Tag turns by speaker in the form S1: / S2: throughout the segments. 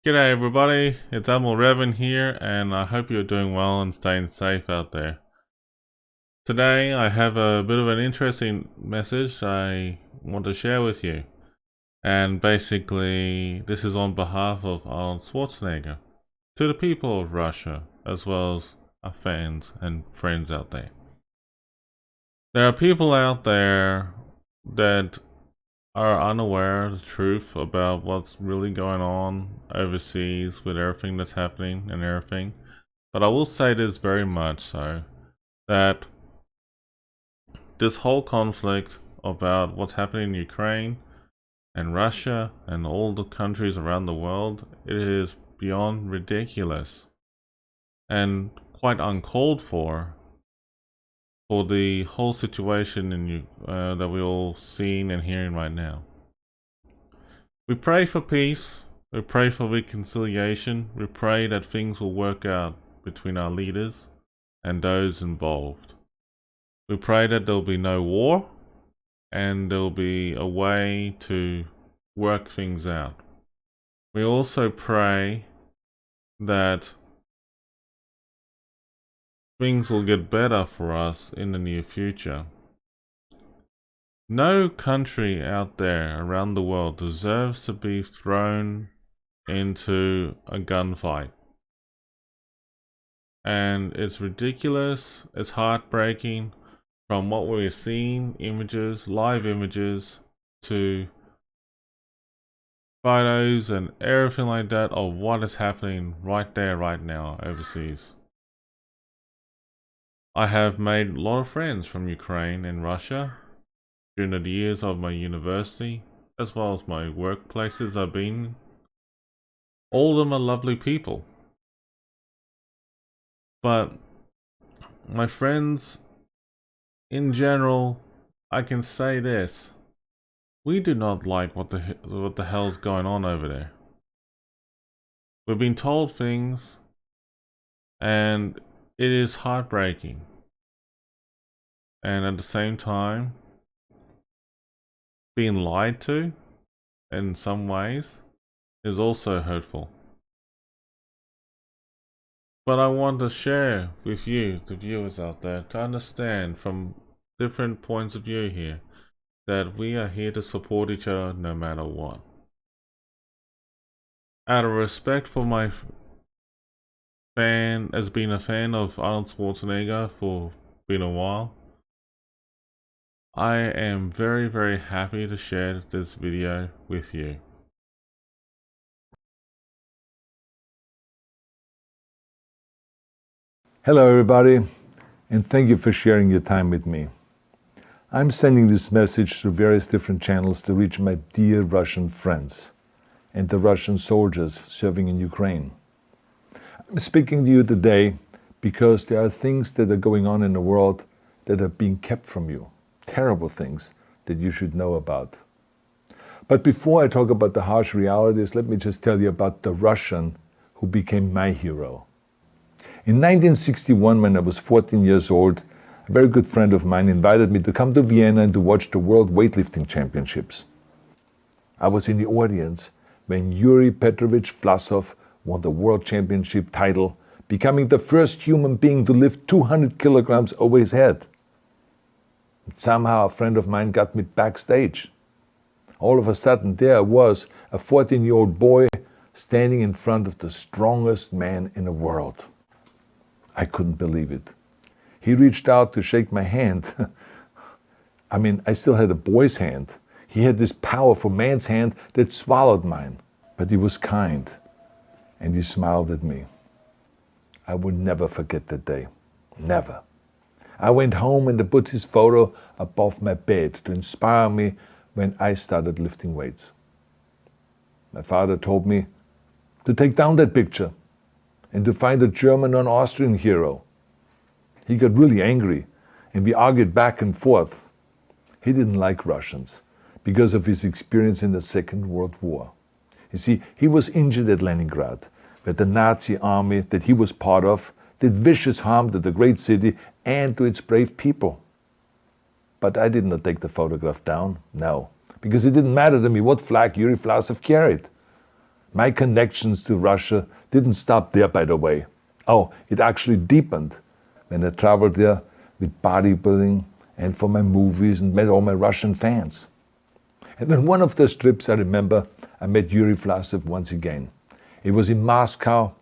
S1: G'day everybody, it's Arnold Revan here, and I hope you're doing well and staying safe out there. Today I have a bit of an interesting message I want to share with you. And basically, this is on behalf of Arnold Schwarzenegger, to the people of Russia, as well as our fans and friends out there. There are people out there that are unaware of the truth about what's really going on overseas with everything that's happening and everything. But I will say this very much so, that this whole conflict about what's happening in Ukraine and Russia and all the countries around the world, it is beyond ridiculous and quite uncalled for the whole situation that we're all seeing and hearing right now. We pray for peace, we pray for reconciliation, we pray that things will work out between our leaders and those involved. We pray that there'll be no war and there'll be a way to work things out. We also pray that things will get better for us in the near future. No country out there around the world deserves to be thrown into a gunfight. And it's ridiculous, it's heartbreaking from what we're seeing, images, live images, to photos and everything like that of what is happening right there, right now, overseas. I have made a lot of friends from Ukraine and Russia during the years of my university, as well as my workplaces I've been. All of them are lovely people. But my friends, in general, I can say this. We do not like what the hell's going on over there. We've been told things, and it is heartbreaking. And at the same time, being lied to in some ways is also hurtful. But I want to share with you, the viewers out there, to understand from different points of view here, that we are here to support each other no matter what. Out of respect for my fan, as being a fan of Arnold Schwarzenegger for been a while, I am very, very happy to share this video with you.
S2: Hello everybody, and thank you for sharing your time with me. I'm sending this message through various different channels to reach my dear Russian friends and the Russian soldiers serving in Ukraine. I'm speaking to you today because there are things that are going on in the world that are being kept from you. Terrible things that you should know about. But before I talk about the harsh realities, let me just tell you about the Russian who became my hero. In 1961, when I was 14 years old, a very good friend of mine invited me to come to Vienna and to watch the World Weightlifting Championships. I was in the audience when Yuri Petrovich Vlasov won the World Championship title, becoming the first human being to lift 200 kilograms over his head. And somehow a friend of mine got me backstage. All of a sudden there was a 14-year-old boy standing in front of the strongest man in the world. I couldn't believe it. He reached out to shake my hand. I mean, I still had a boy's hand. He had this powerful man's hand that swallowed mine. But he was kind, and he smiled at me. I would never forget that day. Never. I went home and I put his photo above my bed to inspire me when I started lifting weights. My father told me to take down that picture and to find a German or an Austrian hero. He got really angry and we argued back and forth. He didn't like Russians because of his experience in the Second World War. You see, he was injured at Leningrad, where the Nazi army that he was part of did vicious harm to the great city and to its brave people. But I did not take the photograph down, no, because it didn't matter to me what flag Yuri Vlasov carried. My connections to Russia didn't stop there, by the way. Oh, it actually deepened when I traveled there with bodybuilding and for my movies and met all my Russian fans. And on one of those trips, I remember I met Yuri Vlasev once again. It was in Moscow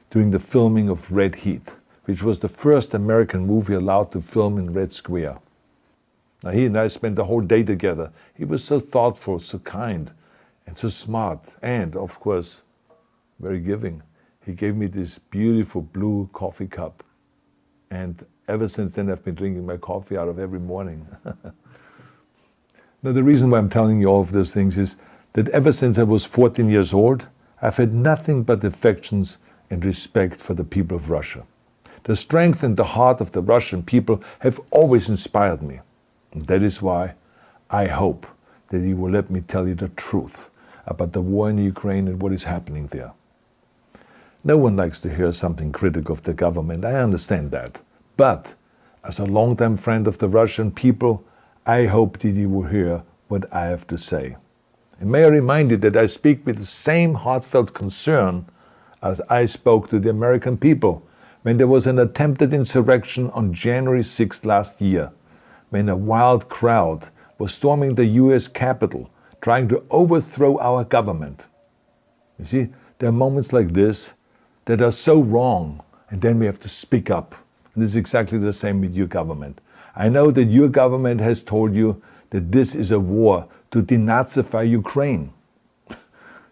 S2: during the filming of Red Heat, which was the first American movie allowed to film in Red Square. Now, he and I spent the whole day together. He was so thoughtful, so kind, and so smart, and, of course, very giving. He gave me this beautiful blue coffee cup. And ever since then, I've been drinking my coffee out of every morning. Now, the reason why I'm telling you all of those things is that ever since I was 14 years old, I've had nothing but affections and respect for the people of Russia. The strength and the heart of the Russian people have always inspired me. And that is why I hope that you will let me tell you the truth about the war in Ukraine and what is happening there. No one likes to hear something critical of the government, I understand that. But as a longtime friend of the Russian people, I hope that you will hear what I have to say. And may I remind you that I speak with the same heartfelt concern as I spoke to the American people when there was an attempted insurrection on January 6th last year, when a wild crowd was storming the US Capitol, trying to overthrow our government. You see, there are moments like this that are so wrong, and then we have to speak up. And this is exactly the same with your government. I know that your government has told you that this is a war to denazify Ukraine.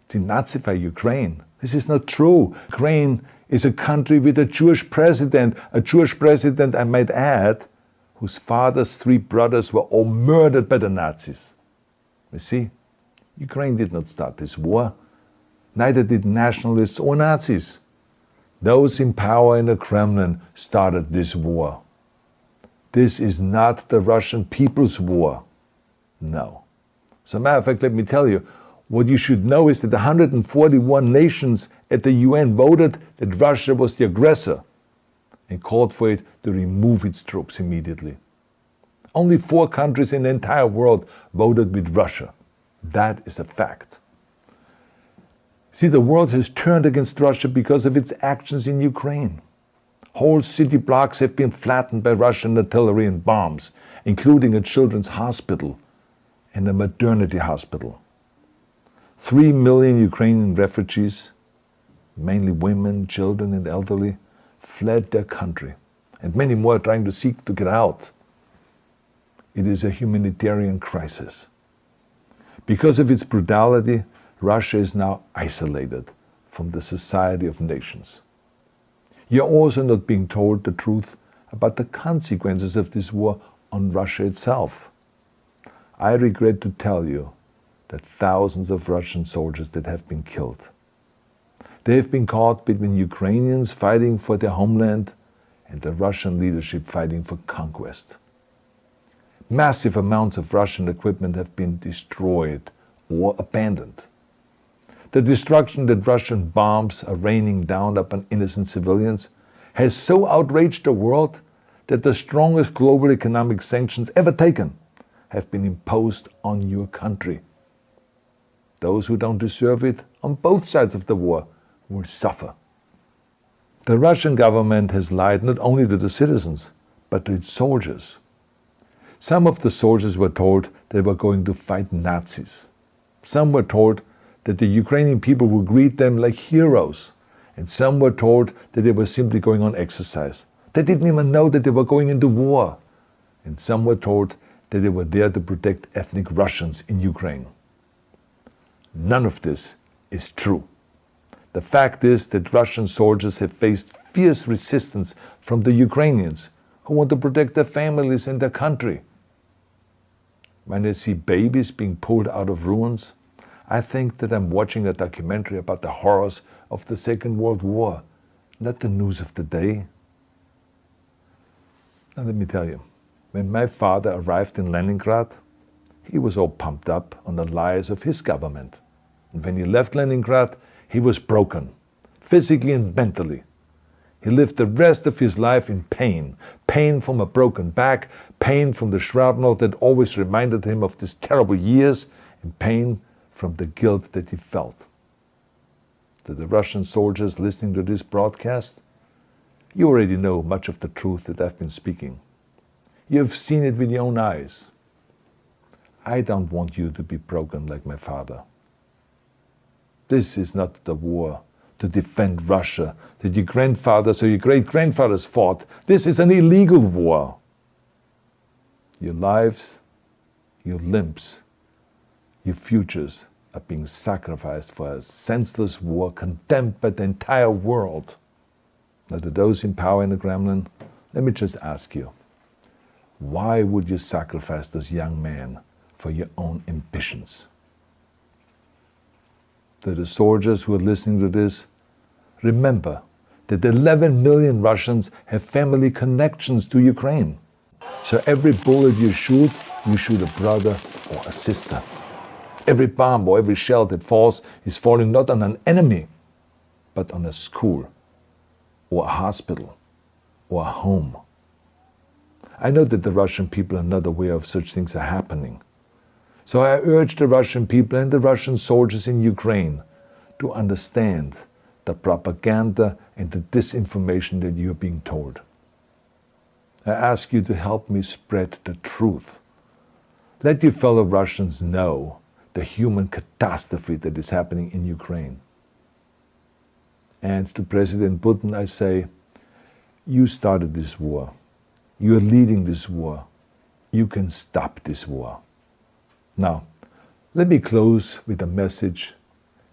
S2: Denazify Ukraine? This is not true. Ukraine is a country with a Jewish president, I might add, whose father's 3 brothers were all murdered by the Nazis. You see, Ukraine did not start this war. Neither did nationalists or Nazis. Those in power in the Kremlin started this war. This is not the Russian people's war. No. As a matter of fact, let me tell you, what you should know is that 141 nations at the UN voted that Russia was the aggressor and called for it to remove its troops immediately. Only 4 countries in the entire world voted with Russia. That is a fact. See, the world has turned against Russia because of its actions in Ukraine. Whole city blocks have been flattened by Russian artillery and bombs, including a children's hospital and a maternity hospital. 3 million Ukrainian refugees, mainly women, children, and elderly, fled their country, and many more are trying to seek to get out. It is a humanitarian crisis. Because of its brutality, Russia is now isolated from the society of nations. You're also not being told the truth about the consequences of this war on Russia itself. I regret to tell you that thousands of Russian soldiers that have been killed. They have been caught between Ukrainians fighting for their homeland and the Russian leadership fighting for conquest. Massive amounts of Russian equipment have been destroyed or abandoned. The destruction that Russian bombs are raining down upon innocent civilians has so outraged the world that the strongest global economic sanctions ever taken have been imposed on your country. Those who don't deserve it on both sides of the war will suffer. The Russian government has lied not only to the citizens, but to its soldiers. Some of the soldiers were told they were going to fight Nazis. Some were told that the Ukrainian people would greet them like heroes, and some were told that they were simply going on exercise. They didn't even know that they were going into war. And some were told that they were there to protect ethnic Russians in Ukraine. None of this is true. The fact is that Russian soldiers have faced fierce resistance from the Ukrainians who want to protect their families and their country. When I see babies being pulled out of ruins, I think that I'm watching a documentary about the horrors of the Second World War, not the news of the day. Now let me tell you, when my father arrived in Leningrad, he was all pumped up on the lies of his government. And when he left Leningrad, he was broken, physically and mentally. He lived the rest of his life in pain. Pain from a broken back, pain from the shrapnel that always reminded him of these terrible years, and pain from the guilt that he felt. to the Russian soldiers listening to this broadcast, you already know much of the truth that I've been speaking. You have seen it with your own eyes. I don't want you to be broken like my father. This is not the war to defend Russia that your grandfathers or your great-grandfathers fought. This is an illegal war. Your lives, your limbs, your futures are being sacrificed for a senseless war condemned by the entire world. Now, to those in power in the Kremlin, let me just ask you, why would you sacrifice those young men for your own ambitions? To the soldiers who are listening to this, remember that 11 million Russians have family connections to Ukraine. So every bullet you shoot a brother or a sister. Every bomb or every shell that falls is falling not on an enemy, but on a school, or a hospital, or a home. I know that the Russian people are not aware of such things are happening. So I urge the Russian people and the Russian soldiers in Ukraine to understand the propaganda and the disinformation that you are being told. I ask you to help me spread the truth. Let your fellow Russians know the human catastrophe that is happening in Ukraine. And to President Putin I say, you started this war. You are leading this war. You can stop this war. Now, let me close with a message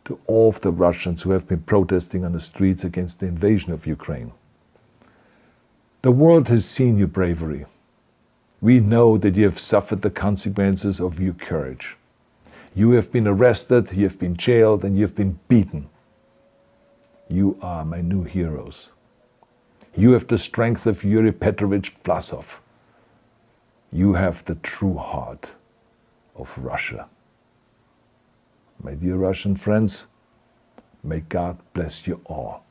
S2: to all of the Russians who have been protesting on the streets against the invasion of Ukraine. The world has seen your bravery. We know that you have suffered the consequences of your courage. You have been arrested, you have been jailed, and you have been beaten. You are my new heroes. You have the strength of Yuri Petrovich Vlasov. You have the true heart of Russia. My dear Russian friends, may God bless you all.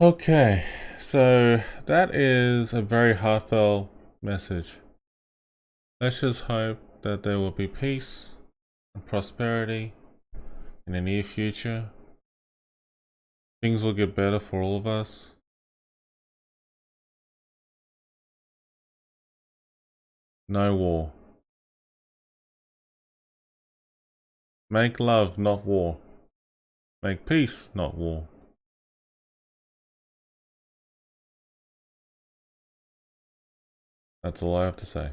S1: Okay, so that is a very heartfelt message. Let's just hope that there will be peace and prosperity in the near future. Things will get better for all of us. No war. Make love, not war. Make peace, not war. That's all I have to say.